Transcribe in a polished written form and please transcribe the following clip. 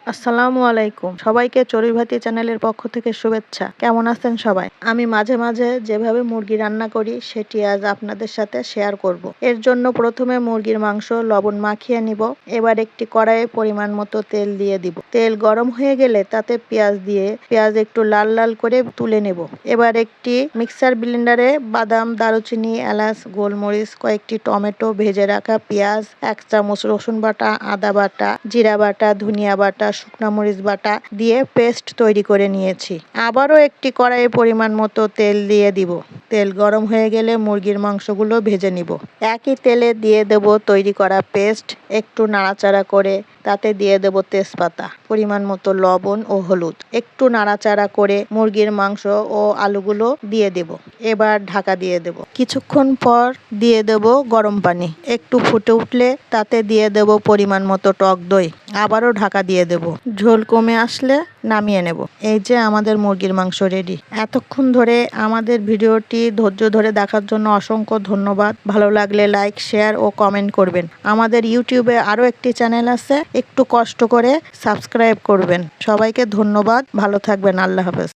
আসসালামু আলাইকুম। সবাইকে চড়ুইভাতি চ্যানেলের পক্ষ থেকে শুভেচ্ছা। কেমন আছেন সবাই? আমি মাঝে মাঝে যেভাবে মুরগি রান্না করি সেটি আজ আপনাদের সাথে শেয়ার করব। এর জন্য প্রথমে মুরগির মাংস লবণ মাখিয়ে নিব। এবার একটি কড়াইয়ে পরিমাণ মতো তেল দিয়ে দিব। তেল গরম হয়ে গেলে তাতে পেঁয়াজ দিয়ে পেঁয়াজ একটু লাল লাল করে তুলে নেব। এবার একটি মিক্সার ব্লেন্ডারে বাদাম, দারুচিনি, এলাচ, গোলমরিচ, কয়েকটি টমেটো, ভেজে রাখা পেঁয়াজ, 1 চামচ রসুন বাটা, আদা বাটা, জিরা বাটা, ধনিয়া বাটা, শুকনা মরিচ বাটা দিয়ে পেস্ট তৈরি করে নিয়েছি। আবারও একটি কড়াইয়ে পরিমাণ মতো তেল দিয়ে দিব। তেল গরম হয়ে গেলে মুরগির মাংসগুলো ভেজে নিব। একই তেলে দিয়ে দেব তৈরি করা পেস্ট, একটু নাড়াচাড়া করে তাতে দিয়ে দেব তেজপাতা, পরিমাণ মতো লবণ ও হলুদ। একটু নাড়াচাড়া করে মুরগির মাংস ও আলুগুলো দিয়ে দেব। এবার ঢাকা দিয়ে দেব। কিছুক্ষণ পর দিয়ে দেব গরম পানি। একটু ফুটে উঠলে তাতে দিয়ে দেব পরিমাণ মতো টক দই। আবারও ঢাকা দিয়ে দেব। ঝোল কমে আসলে নামিয়ে নেব। এই যে আমাদের মুরগির মাংস রেডি। এতক্ষণ ধরে আমাদের ভিডিওটি ধৈর্য ধরে দেখার জন্য অসংখ্য ধন্যবাদ। ভালো লাগলে লাইক, শেয়ার ও কমেন্ট করবেন। আমাদের ইউটিউবে আরও একটি চ্যানেল আছে, একটু কষ্ট করে সাবস্ক্রাইব করবেন। সবাইকে ধন্যবাদ। ভালো থাকবেন। আল্লাহ হাফেজ।